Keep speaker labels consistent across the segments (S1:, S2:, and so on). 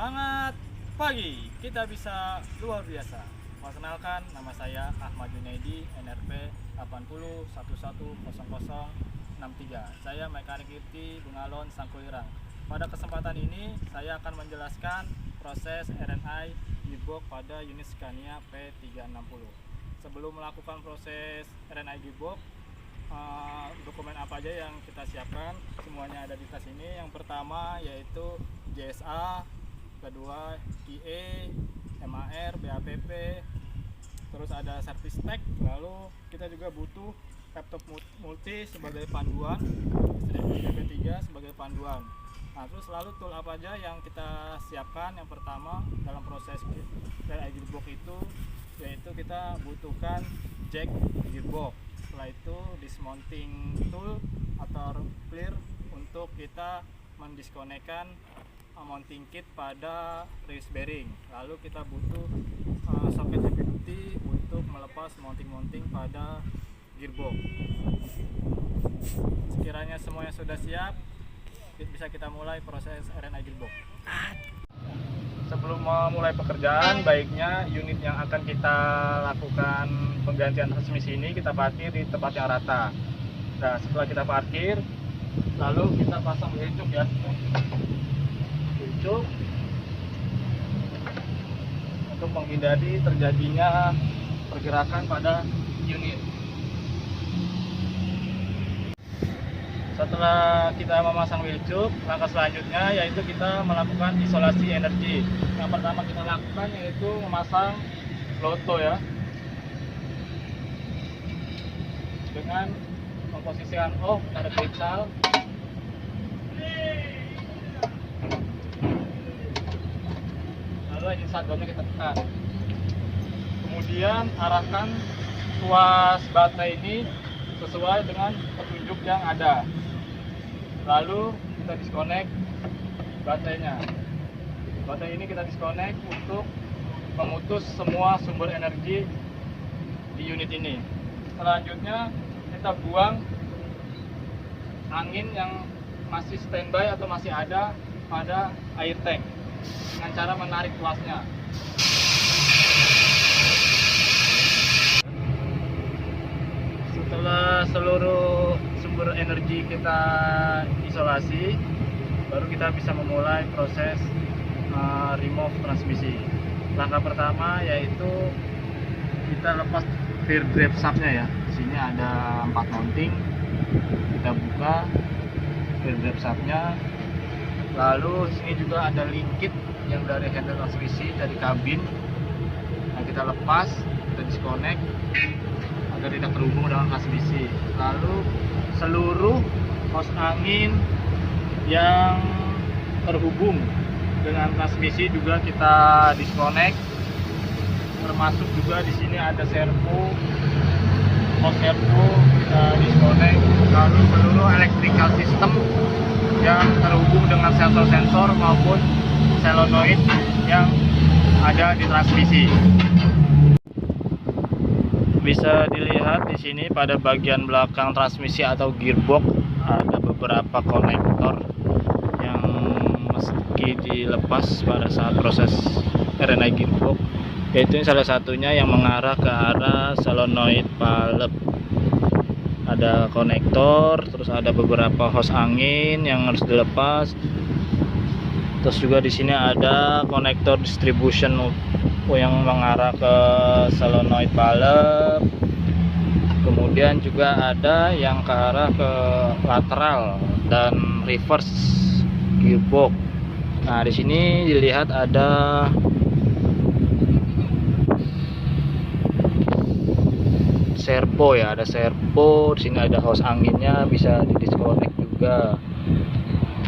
S1: Semangat pagi, kita bisa luar biasa. Perkenalkan, nama saya Ahmad Junaidi, NRP 80110063. Saya mekanik IT Bungalon Sangkulirang. Pada kesempatan ini, saya akan menjelaskan proses RNI gearbox pada unit Scania P360. Sebelum melakukan proses RNI gearbox, dokumen apa aja yang kita siapkan, semuanya ada di tas ini. Yang pertama yaitu JSA, kedua QE, MAR, BAPP, terus ada service tag. Lalu kita juga butuh laptop multi sebagai panduan, PP3 sebagai panduan. Nah, terus lalu tool apa aja yang kita siapkan? Yang pertama dalam proses RNI gearbox itu yaitu kita butuhkan jack gearbox. Setelah itu dismounting tool atau clear untuk kita mendiskonekkan mounting kit pada release bearing. Lalu kita butuh soket heavy duty untuk melepas mounting pada gearbox. Sekiranya semuanya sudah siap, bisa kita mulai proses RNI gearbox. Sebelum memulai pekerjaan, baiknya unit yang akan kita lakukan penggantian transmisi ini kita parkir di tempat yang rata. Nah, setelah kita parkir, lalu kita pasang welcuk ya. Welcuk untuk menghindari terjadinya pergerakan pada unit. Setelah kita memasang welcuk, langkah selanjutnya yaitu kita melakukan isolasi energi. Yang pertama kita lakukan yaitu memasang loto ya, dengan memposisikan pada kristal. Lalu engine shutdown-nya kita tekan. Kemudian arahkan tuas baterai ini sesuai dengan petunjuk yang ada. Lalu kita disconnect baterainya. Baterai ini kita disconnect untuk memutus semua sumber energi di unit ini. Selanjutnya kita buang angin yang masih standby atau masih ada pada air tank dengan cara menarik tuasnya. Setelah seluruh sumber energi kita isolasi, baru kita bisa memulai proses remove transmisi. Langkah pertama yaitu kita lepas rear drive shaft-nya ya. Di sini ada 4 mounting. Kita buka rear drive shaft-nya. Lalu di sini juga ada link kit yang dari handle transmisi dari kabin. Nah, kita lepas, kita disconnect agar tidak terhubung dengan transmisi. Lalu seluruh hose angin yang terhubung dengan transmisi juga kita disconnect, termasuk juga di sini ada servo, hose servo kita disconnect. Lalu seluruh electrical system yang terhubung dengan sensor-sensor maupun solenoid yang ada di transmisi. Bisa dilihat di sini pada bagian belakang transmisi atau gearbox ada beberapa konektor yang meski dilepas pada saat proses RNI gearbox, yaitu salah satunya yang mengarah ke arah solenoid valve. Ada konektor, terus ada beberapa hose angin yang harus dilepas. Terus juga di sini ada konektor distribution yang mengarah ke solenoid valve. Kemudian juga ada yang ke arah ke lateral dan reverse gearbox. Nah, di sini dilihat ada servo ya, ada servo. Di sini ada hose anginnya, bisa didisconnect juga.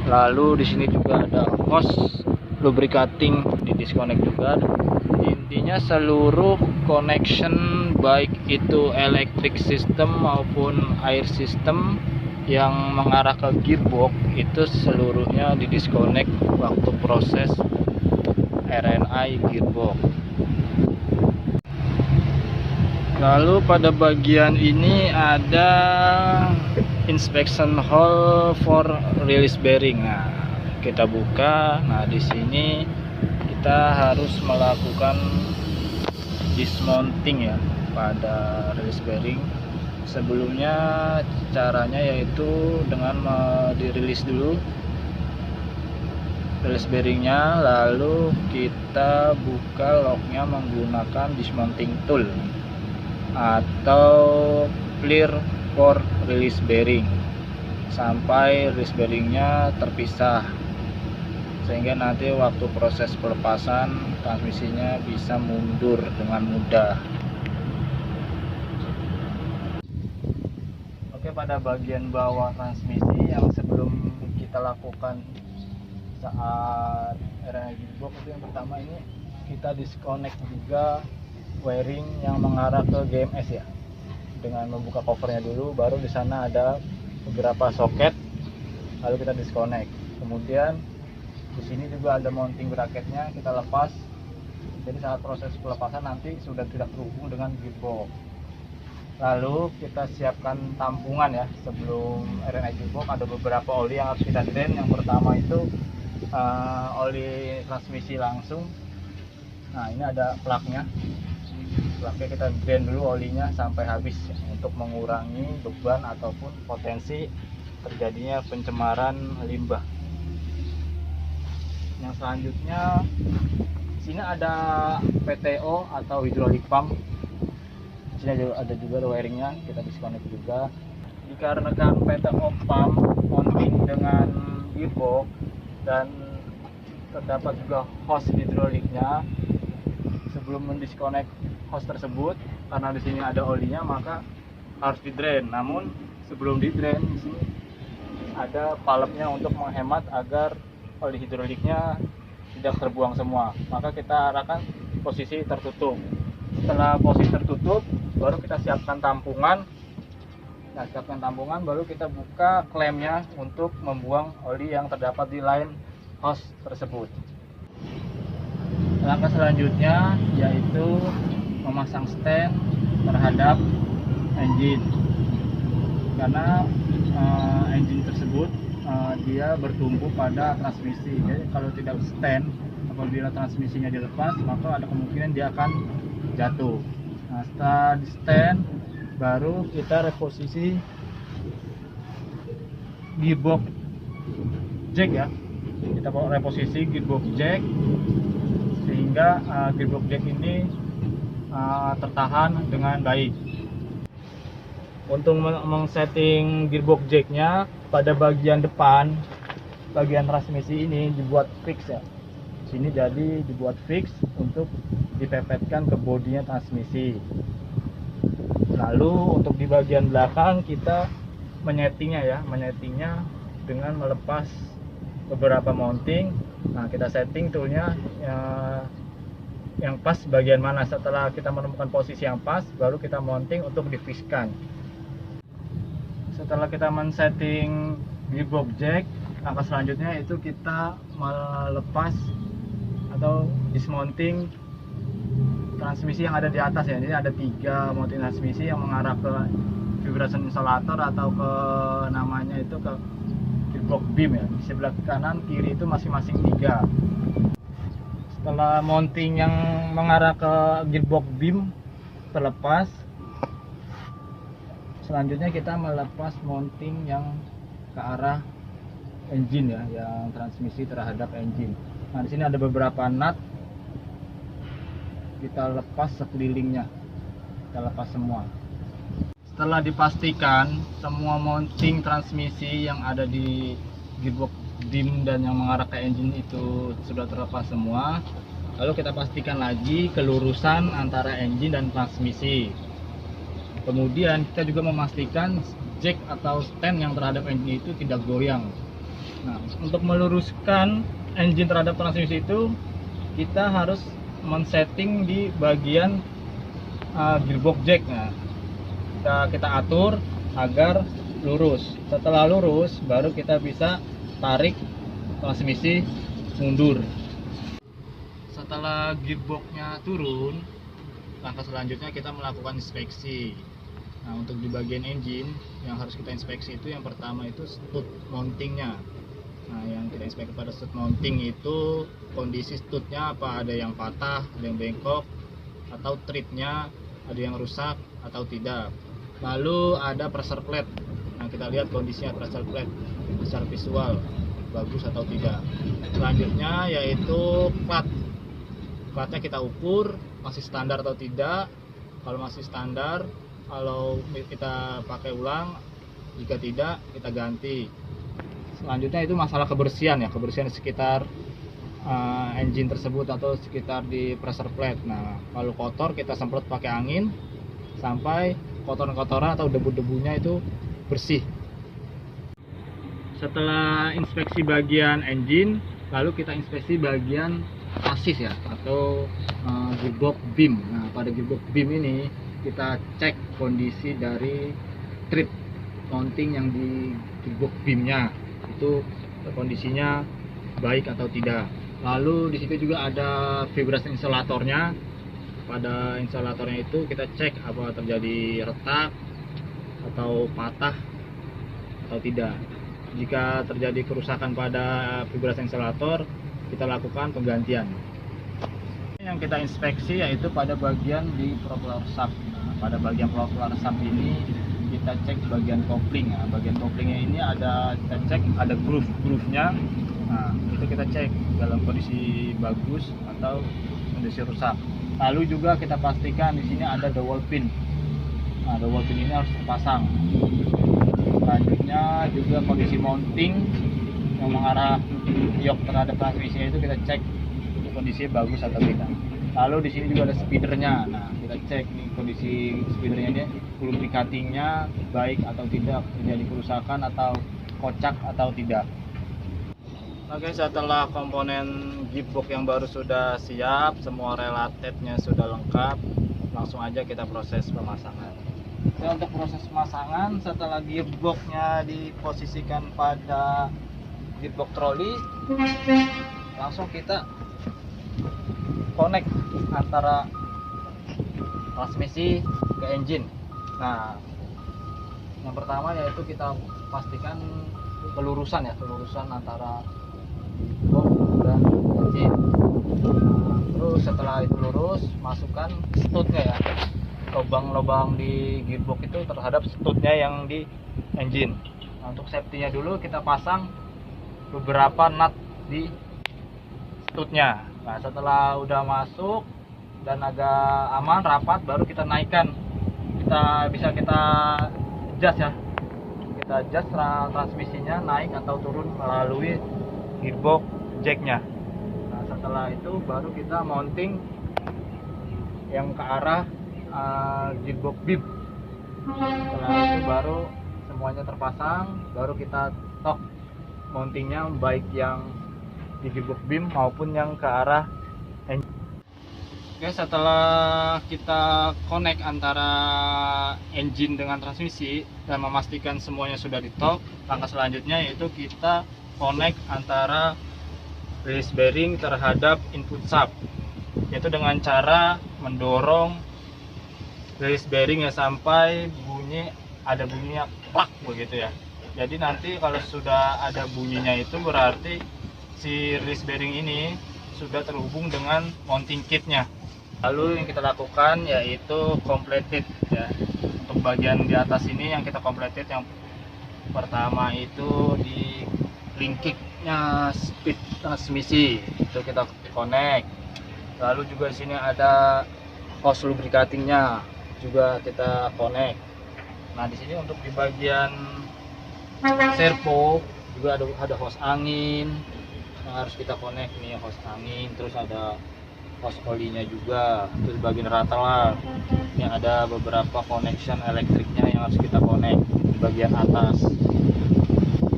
S1: Lalu di sini juga ada hose lubricating, didisconnect juga. Intinya seluruh connection baik itu electric system maupun air system yang mengarah ke gearbox itu seluruhnya didisconnect waktu proses RNI gearbox. Lalu pada bagian ini ada inspection hole for release bearing. Nah, kita buka. Nah, di sini kita harus melakukan dismounting ya pada release bearing. Sebelumnya caranya yaitu dengan dirilis dulu release bearingnya, lalu kita buka locknya menggunakan dismounting tool atau clear for release bearing sampai release bearingnya terpisah, sehingga nanti waktu proses pelepasan transmisinya bisa mundur dengan mudah. Oke, pada bagian bawah transmisi yang sebelum kita lakukan saat RNI gearbox itu, yang pertama ini kita disconnect juga wiring yang mengarah ke GMS ya, dengan membuka covernya dulu, baru di sana ada beberapa soket, lalu kita disconnect. Kemudian di sini juga ada mounting bracketnya, kita lepas. Jadi saat proses pelepasan nanti sudah tidak terhubung dengan gearbox. Lalu kita siapkan tampungan ya, sebelum RNI gearbox ada beberapa oli yang harus kita drain. Yang pertama itu oli transmisi langsung. Nah, ini ada plaknya. Plaknya kita drain dulu olinya sampai habis ya, untuk mengurangi beban ataupun potensi terjadinya pencemaran limbah. Yang selanjutnya di sini ada PTO atau hydraulic pump. Di sini ada juga wiringnya, kita disconnect juga. Dikarenakan PTO pump mounting dengan gearbox dan terdapat juga hose hidroliknya, sebelum mendisconnect hose tersebut, karena di sini ada olinya maka harus di drain. Namun sebelum di drain, di sini ada valve-nya untuk menghemat agar oli hidroliknya tidak terbuang semua. Maka kita arahkan posisi tertutup. Setelah posisi tertutup, baru kita siapkan tampungan. Nah, siapkan tampungan, baru kita buka klemnya untuk membuang oli yang terdapat di line hose tersebut. Langkah selanjutnya yaitu memasang stand terhadap engine, karena engine tersebut dia bertumpu pada transmisi. Jadi kalau tidak stand, apabila transmisinya dilepas, maka ada kemungkinan dia akan jatuh. Nah, setelah di stand, baru kita reposisi gearbox jack ya. Kita reposisi gearbox jack sehingga gearbox jack ini tertahan dengan baik. Untuk men-setting gearbox jacknya, pada bagian depan, bagian transmisi ini dibuat fix ya. Sini jadi dibuat fix untuk dipepetkan ke bodinya transmisi. Lalu untuk di bagian belakang kita menyetingnya dengan melepas beberapa mounting. Nah, kita setting toolnya yang pas bagian mana. Setelah kita menemukan posisi yang pas, baru kita mounting untuk difixkan. Setelah kita men-setting gearbox jack, langkah selanjutnya itu kita melepas atau dismounting transmisi yang ada di atas ya. Ini ada 3 mounting transmisi yang mengarah ke vibration insulator atau ke namanya itu ke gearbox beam ya. Di sebelah kanan kiri itu masing-masing 3. Setelah mounting yang mengarah ke gearbox beam terlepas, selanjutnya kita melepas mounting yang ke arah engine ya, yang transmisi terhadap engine. Nah, di sini ada beberapa nut, kita lepas sekelilingnya, kita lepas semua. Setelah dipastikan semua mounting transmisi yang ada di gearbox beam dan yang mengarah ke engine itu sudah terlepas semua, lalu kita pastikan lagi kelurusan antara engine dan transmisi. Kemudian kita juga memastikan jack atau stand yang terhadap engine itu tidak goyang. Nah, untuk meluruskan engine terhadap transmisi itu, kita harus men-setting di bagian gearbox jack. Nah, kita atur agar lurus. Setelah lurus, baru kita bisa tarik transmisi mundur. Setelah gearboxnya turun, langkah selanjutnya kita melakukan inspeksi. Nah, untuk di bagian engine yang harus kita inspeksi itu yang pertama itu stud mountingnya. Nah, yang kita inspeksi pada stud mounting itu kondisi studnya apa, ada yang patah, ada yang bengkok, atau treadnya ada yang rusak atau tidak. Lalu ada pressure plate. Nah, kita lihat kondisinya pressure plate secara visual bagus atau tidak. Selanjutnya yaitu platnya kita ukur masih standar atau tidak. Kalau masih standar, kalau kita pakai ulang, jika tidak kita ganti. Selanjutnya itu masalah kebersihan ya, kebersihan di sekitar engine tersebut atau sekitar di pressure plate. Nah, kalau kotor kita semprot pakai angin sampai kotoran-kotoran atau debu-debunya itu bersih. Setelah inspeksi bagian engine, lalu kita inspeksi bagian chassis ya, atau gearbox beam. Nah, pada gearbox beam ini kita cek kondisi dari tread mounting yang di gearbox beamnya itu kondisinya baik atau tidak. Lalu di situ juga ada vibrasi insulatornya. Pada insulatornya itu kita cek apa terjadi retak atau patah atau tidak. Jika terjadi kerusakan pada vibrasi insulator, kita lakukan penggantian. Yang kita inspeksi yaitu pada bagian di propeller shaft. Nah, pada bagian propeller shaft ini kita cek bagian kopling. Nah, bagian koplingnya ini kita cek ada groove-nya. Nah, itu kita cek dalam kondisi bagus atau kondisi rusak. Lalu juga kita pastikan di sini ada dowel pin. Nah, dowel pin ini harus terpasang. Selanjutnya juga kondisi mounting yang mengarah yok terhadap transmisinya itu kita cek kondisinya bagus atau tidak. Lalu di sini juga ada speedernya. Nah, kita cek nih kondisi speedernya ini, lubricatingnya baik atau tidak, terjadi kerusakan atau kocak atau tidak. Oke, setelah komponen gearbox yang baru sudah siap, semua relatednya sudah lengkap, langsung aja kita proses pemasangan. Oke, untuk proses pemasangan, setelah gearboxnya diposisikan pada gearbox troli, langsung kita connect antara transmisi ke engine. Nah, yang pertama yaitu kita pastikan kelurusan antara gearbox dan engine. Nah, terus setelah itu lurus, masukkan studnya ya, lubang-lubang di gearbox itu terhadap studnya yang di engine. Nah, untuk safety-nya dulu kita pasang beberapa nut di studnya. Nah, setelah udah masuk dan agak aman rapat, baru kita naikkan. Kita adjust ya. Kita adjust transmisinya naik atau turun melalui gearbox jacknya. Nah, setelah itu baru kita mounting yang ke arah gearbox beam. Setelah itu baru semuanya terpasang, baru kita tok mountingnya baik yang di gearbox beam maupun yang ke arah engine. Oke, setelah kita connect antara engine dengan transmisi dan memastikan semuanya sudah di tok, langkah selanjutnya yaitu kita connect antara release bearing terhadap input shaft, yaitu dengan cara mendorong release bearing ya sampai ada bunyinya plak begitu ya. Jadi nanti kalau sudah ada bunyinya itu berarti si release bearing ini sudah terhubung dengan mounting kitnya. Lalu yang kita lakukan yaitu completed ya. Untuk bagian di atas ini yang kita completed, yang pertama itu di linkiknya speed transmisi itu kita connect. Lalu juga di sini ada hose lubricatingnya juga kita connect. Nah, di sini untuk di bagian servo juga ada hose angin yang harus kita connect nih, hose angin, terus ada hose olinya juga, terus bagian rattle yang ada beberapa connection elektriknya yang harus kita connect di bagian atas.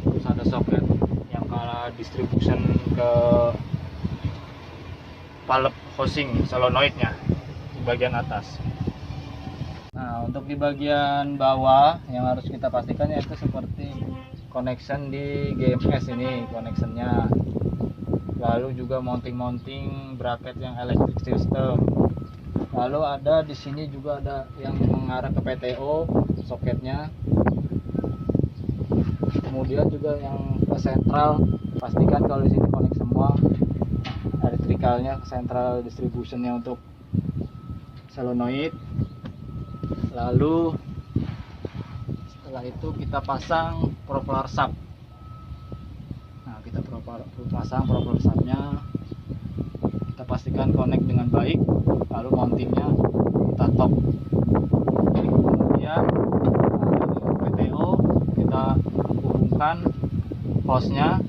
S1: Terus ada socket yang kalau distribution ke valve housing solenoidnya di bagian atas. Nah, untuk di bagian bawah yang harus kita pastikan yaitu seperti connection di GMS ini connectionnya, lalu juga mounting bracket yang electric system, lalu ada di sini juga ada yang mengarah ke PTO soketnya, kemudian juga yang ke sentral Pastikan kalau di sini connect semua elektrikalnya ke central distributionnya untuk solenoid. Lalu setelah itu kita pasang propeller sub. Nah, kita pasang propeller subnya, kita pastikan connect dengan baik, lalu mountingnya kita top. Kemudian PTO kita hubungkan hostnya,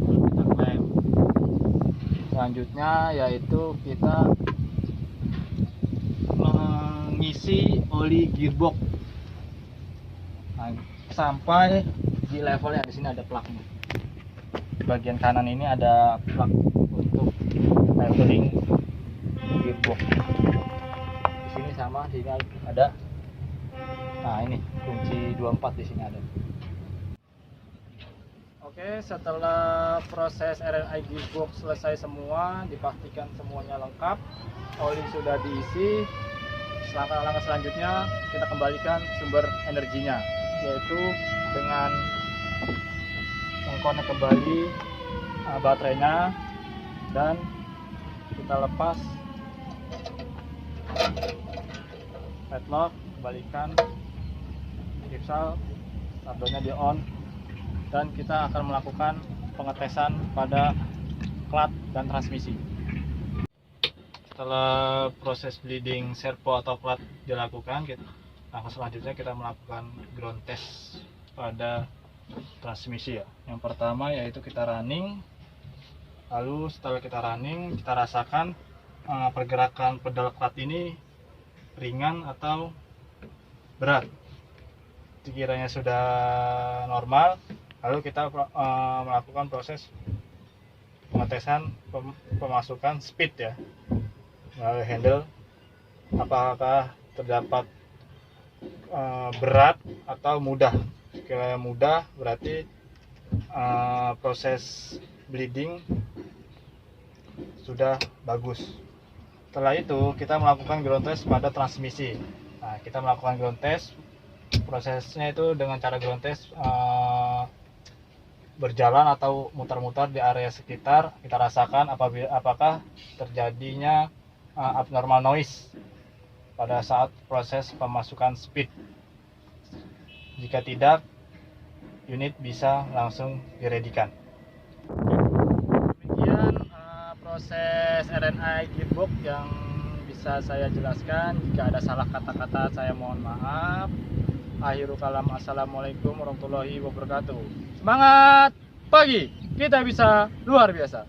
S1: lalu kita klem. Selanjutnya yaitu kita mengisi oli gearbox. Nah, sampai di levelnya, di sini ada plugnya. Bagian kanan ini ada plug untuk leveling gearbox. Di sini sama, di sini ada. Nah, ini kunci 24 di sini ada. Oke, setelah proses RNI gearbox selesai semua, dipastikan semuanya lengkap, oli sudah diisi. Langkah-langkah selanjutnya kita kembalikan sumber energinya, yaitu dengan mengkonek kembali baterainya, dan kita lepas padlock, kembalikan Gipsal, stardonya di on, dan kita akan melakukan pengetesan pada klat dan transmisi. Setelah proses bleeding servo atau klat dilakukan, langkah selanjutnya kita melakukan ground test pada transmisi ya. Yang pertama yaitu kita running. Lalu setelah kita running, kita rasakan pergerakan pedal klat ini ringan atau berat. Sekiranya sudah normal, lalu kita melakukan proses pengetesan pemasukan speed ya, melalui handle, apakah terdapat berat atau mudah. Jika mudah berarti proses bleeding sudah bagus. Setelah itu kita melakukan ground test pada transmisi. Nah, kita melakukan ground test, prosesnya itu dengan cara ground test berjalan atau mutar-mutar di area sekitar. Kita rasakan apakah terjadinya abnormal noise pada saat proses pemasukan speed. Jika tidak, unit bisa langsung diredikan. Demikian proses RNI gearbox yang bisa saya jelaskan. Jika ada salah kata-kata, saya mohon maaf. Akhirul kalam, assalamualaikum warahmatullahi wabarakatuh. Semangat pagi, kita bisa luar biasa.